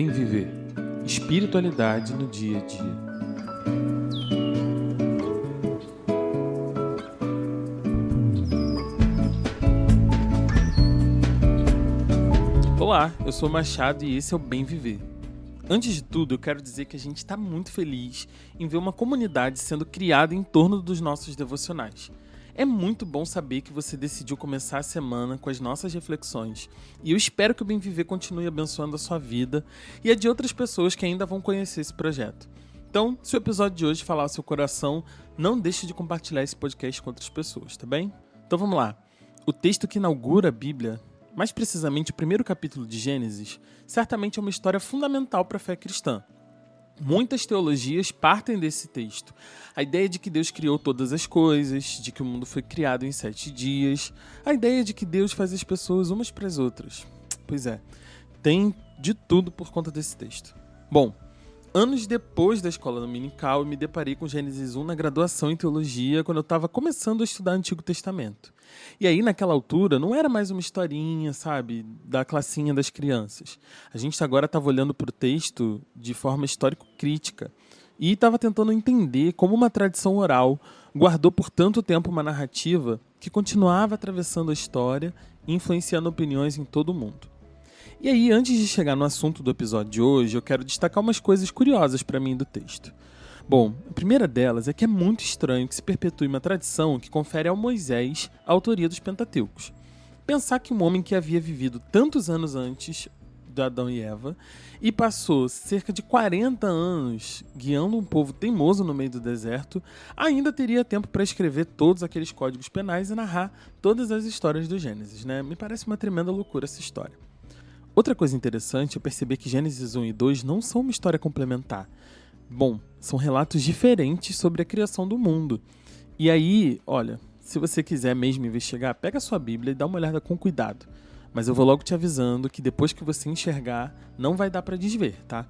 Bem Viver. Espiritualidade no dia a dia. Olá, eu sou o Machado e esse é o Bem Viver. Antes de tudo, eu quero dizer que a gente está muito feliz em ver uma comunidade sendo criada em torno dos nossos devocionais. É muito bom saber que você decidiu começar a semana com as nossas reflexões e eu espero que o Bem Viver continue abençoando a sua vida e a de outras pessoas que ainda vão conhecer esse projeto. Então, se o episódio de hoje falar ao seu coração, não deixe de compartilhar esse podcast com outras pessoas, tá bem? Então vamos lá. O texto que inaugura a Bíblia, mais precisamente o primeiro capítulo de Gênesis, certamente é uma história fundamental para a fé cristã. Muitas teologias partem desse texto. A ideia de que Deus criou todas as coisas, de que o mundo foi criado em 7 dias, a ideia de que Deus faz as pessoas umas para as outras. Pois é, tem de tudo por conta desse texto. Bom, anos depois da escola dominical, eu me deparei com Gênesis 1 na graduação em teologia, quando eu estava começando a estudar Antigo Testamento. E aí, naquela altura, não era mais uma historinha, sabe, da classinha das crianças. A gente agora estava olhando para o texto de forma histórico-crítica e estava tentando entender como uma tradição oral guardou por tanto tempo uma narrativa que continuava atravessando a história e influenciando opiniões em todo o mundo. E aí, antes de chegar no assunto do episódio de hoje, eu quero destacar umas coisas curiosas para mim do texto. Bom, a primeira delas é que é muito estranho que se perpetue uma tradição que confere ao Moisés a autoria dos Pentateucos. Pensar que um homem que havia vivido tantos anos antes de Adão e Eva e passou cerca de 40 anos guiando um povo teimoso no meio do deserto, ainda teria tempo para escrever todos aqueles códigos penais e narrar todas as histórias do Gênesis, né? Me parece uma tremenda loucura essa história. Outra coisa interessante é perceber que Gênesis 1 e 2 não são uma história complementar. Bom, são relatos diferentes sobre a criação do mundo. E aí, olha, se você quiser mesmo investigar, pega a sua Bíblia e dá uma olhada com cuidado. Mas eu vou logo te avisando que depois que você enxergar, não vai dar para desver, tá?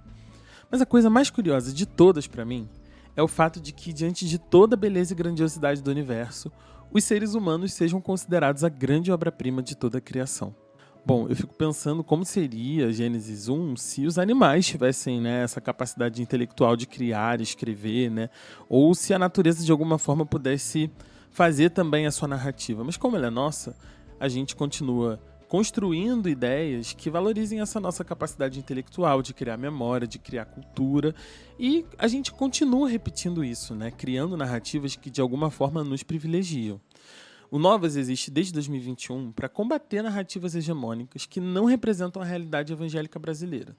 Mas a coisa mais curiosa de todas para mim é o fato de que, diante de toda a beleza e grandiosidade do universo, os seres humanos sejam considerados a grande obra-prima de toda a criação. Bom, eu fico pensando como seria Gênesis 1 se os animais tivessem, né, essa capacidade intelectual de criar, escrever, né, ou se a natureza de alguma forma pudesse fazer também a sua narrativa. Mas como ela é nossa, a gente continua construindo ideias que valorizem essa nossa capacidade intelectual de criar memória, de criar cultura, e a gente continua repetindo isso, né, criando narrativas que de alguma forma nos privilegiam. O Novas existe desde 2021 para combater narrativas hegemônicas que não representam a realidade evangélica brasileira.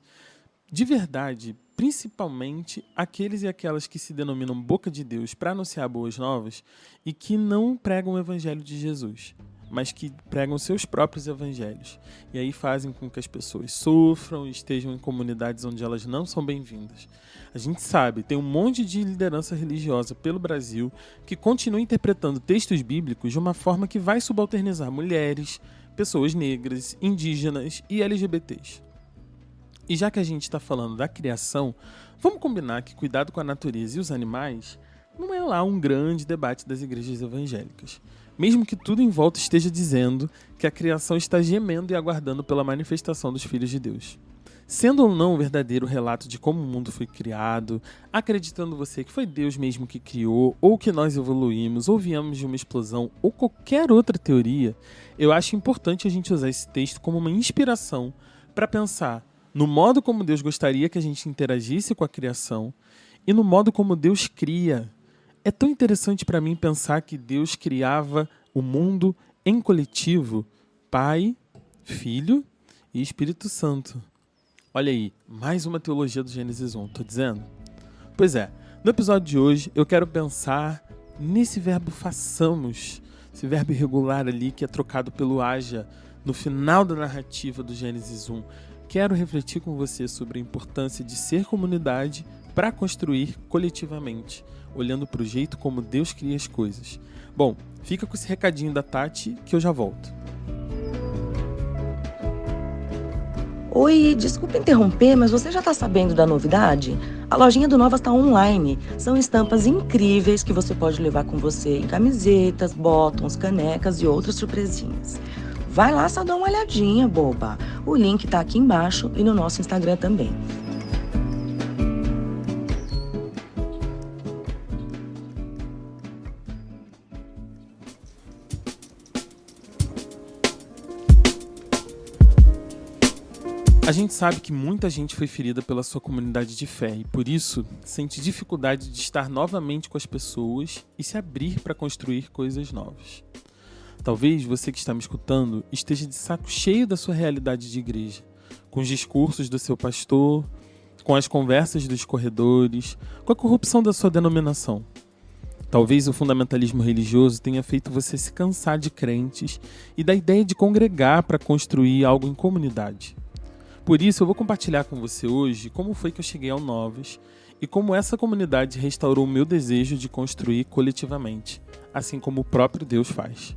De verdade, principalmente aqueles e aquelas que se denominam boca de Deus para anunciar boas novas e que não pregam o evangelho de Jesus, mas que pregam seus próprios evangelhos. E aí fazem com que as pessoas sofram e estejam em comunidades onde elas não são bem-vindas. A gente sabe, tem um monte de liderança religiosa pelo Brasil que continua interpretando textos bíblicos de uma forma que vai subalternizar mulheres, pessoas negras, indígenas e LGBTs. E já que a gente está falando da criação, vamos combinar que cuidado com a natureza e os animais não é lá um grande debate das igrejas evangélicas. Mesmo que tudo em volta esteja dizendo que a criação está gemendo e aguardando pela manifestação dos filhos de Deus. Sendo ou não um verdadeiro relato de como o mundo foi criado, acreditando você que foi Deus mesmo que criou, ou que nós evoluímos, ou viemos de uma explosão, ou qualquer outra teoria, eu acho importante a gente usar esse texto como uma inspiração para pensar no modo como Deus gostaria que a gente interagisse com a criação e no modo como Deus cria. É tão interessante para mim pensar que Deus criava o mundo em coletivo, Pai, Filho e Espírito Santo. Olha aí, mais uma teologia do Gênesis 1, tô dizendo? Pois é, no episódio de hoje eu quero pensar nesse verbo façamos, esse verbo irregular ali que é trocado pelo haja no final da narrativa do Gênesis 1. Quero refletir com você sobre a importância de ser comunidade para construir coletivamente, olhando para o jeito como Deus cria as coisas. Bom, fica com esse recadinho da Tati que eu já volto. Oi, desculpa interromper, mas você já está sabendo da novidade? A lojinha do Novas está online. São estampas incríveis que você pode levar com você em camisetas, bottoms, canecas e outras surpresinhas. Vai lá só dar uma olhadinha, boba. O link tá aqui embaixo e no nosso Instagram também. A gente sabe que muita gente foi ferida pela sua comunidade de fé e, por isso, sente dificuldade de estar novamente com as pessoas e se abrir para construir coisas novas. Talvez você que está me escutando esteja de saco cheio da sua realidade de igreja, com os discursos do seu pastor, com as conversas dos corredores, com a corrupção da sua denominação. Talvez o fundamentalismo religioso tenha feito você se cansar de crentes e da ideia de congregar para construir algo em comunidade. Por isso, eu vou compartilhar com você hoje como foi que eu cheguei ao Novas e como essa comunidade restaurou o meu desejo de construir coletivamente, assim como o próprio Deus faz.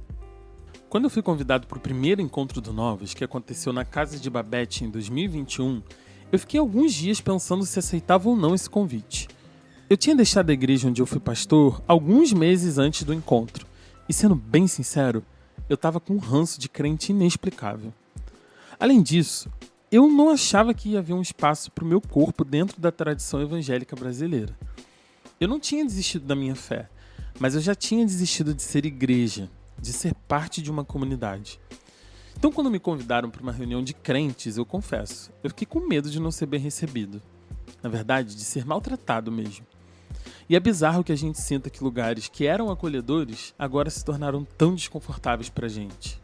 Quando eu fui convidado para o primeiro encontro do Novas, que aconteceu na Casa de Babette em 2021, eu fiquei alguns dias pensando se aceitava ou não esse convite. Eu tinha deixado a igreja onde eu fui pastor alguns meses antes do encontro, e sendo bem sincero, eu estava com um ranço de crente inexplicável. Além disso, eu não achava que ia haver um espaço para o meu corpo dentro da tradição evangélica brasileira. Eu não tinha desistido da minha fé, mas eu já tinha desistido de ser igreja, de ser parte de uma comunidade. Então, quando me convidaram para uma reunião de crentes, eu confesso, eu fiquei com medo de não ser bem recebido. Na verdade, de ser maltratado mesmo. E é bizarro que a gente sinta que lugares que eram acolhedores agora se tornaram tão desconfortáveis pra gente.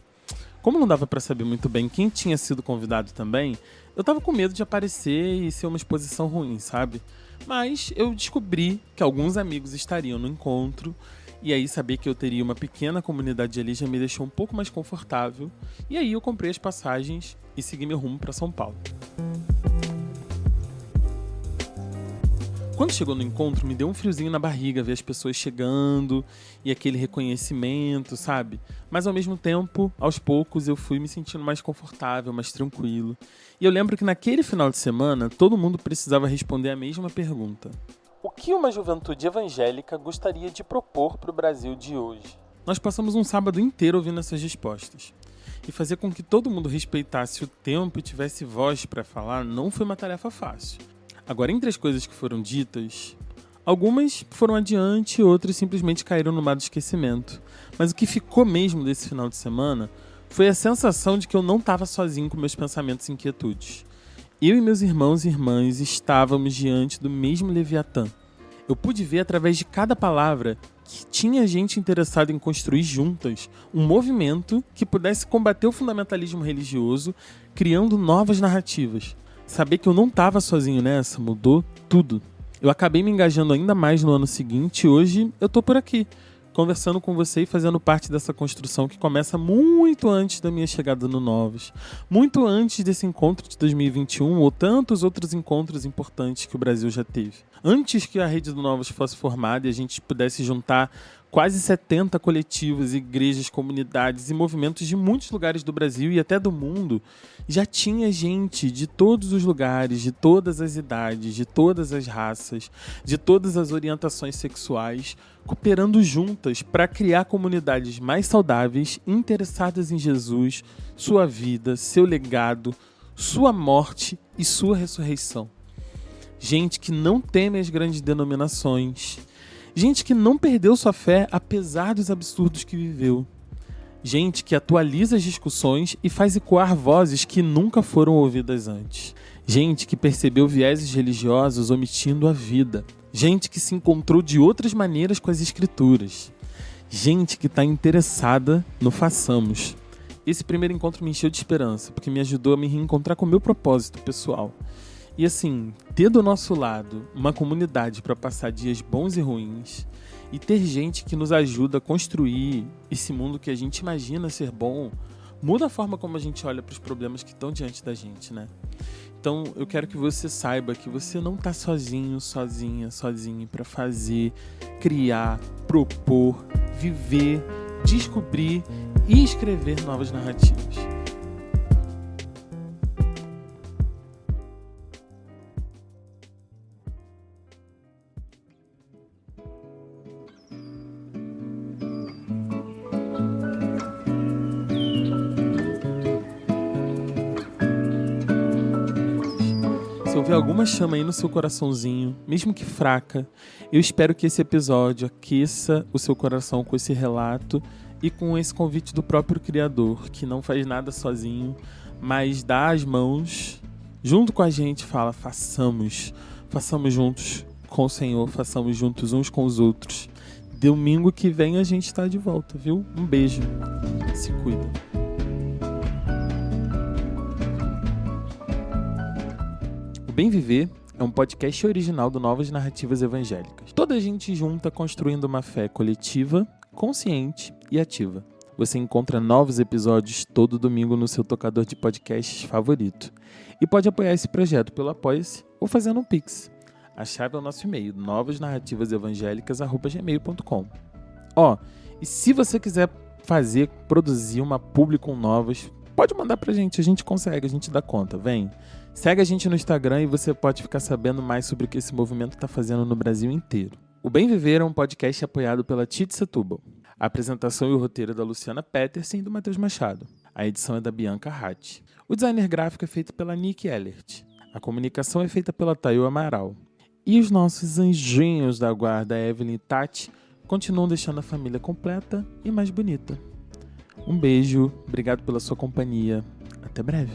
Como não dava pra saber muito bem quem tinha sido convidado também, eu tava com medo de aparecer e ser uma exposição ruim, sabe? Mas eu descobri que alguns amigos estariam no encontro, e aí saber que eu teria uma pequena comunidade ali já me deixou um pouco mais confortável, e aí eu comprei as passagens e segui meu rumo pra São Paulo. Quando chegou no encontro, me deu um friozinho na barriga ver as pessoas chegando e aquele reconhecimento, sabe? Mas ao mesmo tempo, aos poucos, eu fui me sentindo mais confortável, mais tranquilo. E eu lembro que naquele final de semana, todo mundo precisava responder a mesma pergunta. O que uma juventude evangélica gostaria de propor para o Brasil de hoje? Nós passamos um sábado inteiro ouvindo essas respostas. E fazer com que todo mundo respeitasse o tempo e tivesse voz para falar não foi uma tarefa fácil. Agora, entre as coisas que foram ditas, algumas foram adiante e outras simplesmente caíram no mar do esquecimento. Mas o que ficou mesmo desse final de semana foi a sensação de que eu não estava sozinho com meus pensamentos e inquietudes. Eu e meus irmãos e irmãs estávamos diante do mesmo Leviatã. Eu pude ver através de cada palavra que tinha gente interessada em construir juntas um movimento que pudesse combater o fundamentalismo religioso, criando novas narrativas. Saber que eu não estava sozinho nessa mudou tudo. Eu acabei me engajando ainda mais no ano seguinte e hoje eu tô por aqui, conversando com você e fazendo parte dessa construção que começa muito antes da minha chegada no Novas, muito antes desse encontro de 2021 ou tantos outros encontros importantes que o Brasil já teve. Antes que a rede do Novas fosse formada e a gente pudesse juntar quase 70 coletivos, igrejas, comunidades e movimentos de muitos lugares do Brasil e até do mundo, já tinha gente de todos os lugares, de todas as idades, de todas as raças, de todas as orientações sexuais, cooperando juntas para criar comunidades mais saudáveis, interessadas em Jesus, sua vida, seu legado, sua morte e sua ressurreição. Gente que não teme as grandes denominações. Gente que não perdeu sua fé apesar dos absurdos que viveu. Gente que atualiza as discussões e faz ecoar vozes que nunca foram ouvidas antes. Gente que percebeu vieses religiosos omitindo a vida. Gente que se encontrou de outras maneiras com as escrituras. Gente que está interessada no façamos. Esse primeiro encontro me encheu de esperança, porque me ajudou a me reencontrar com o meu propósito pessoal. E assim, ter do nosso lado uma comunidade para passar dias bons e ruins e ter gente que nos ajuda a construir esse mundo que a gente imagina ser bom, muda a forma como a gente olha para os problemas que estão diante da gente, né? Então eu quero que você saiba que você não está sozinho, sozinha para fazer, criar, propor, viver, descobrir e escrever novas narrativas. houver alguma chama aí no seu coraçãozinho, mesmo que fraca, eu espero que esse episódio aqueça o seu coração com esse relato e com esse convite do próprio Criador, que não faz nada sozinho, mas dá as mãos, junto com a gente, fala, façamos juntos com o Senhor, façamos juntos uns com os outros. Domingo que vem a gente tá de volta, viu? Um beijo. Se cuida. O Bem Viver é um podcast original do Novas Narrativas Evangélicas. Toda a gente junta construindo uma fé coletiva, consciente e ativa. Você encontra novos episódios todo domingo no seu tocador de podcasts favorito. E pode apoiar esse projeto pelo Apoia-se ou fazendo um Pix. A chave é o nosso e-mail, novasnarrativasevangélicas@gmail.com. E se você quiser produzir uma publi com novas, pode mandar pra gente, a gente consegue, a gente dá conta, vem. Segue a gente no Instagram e você pode ficar sabendo mais sobre o que esse movimento está fazendo no Brasil inteiro. O Bem Viver é um podcast apoiado pela Tite Setúbal. A apresentação e o roteiro é da Luciana Petersen e do Matheus Machado. A edição é da Bianca Ratti. O designer gráfico é feito pela Nick Ellert. A comunicação é feita pela Tayo Amaral. E os nossos anjinhos da guarda, Evelyn e Tati, continuam deixando a família completa e mais bonita. Um beijo, obrigado pela sua companhia. Até breve.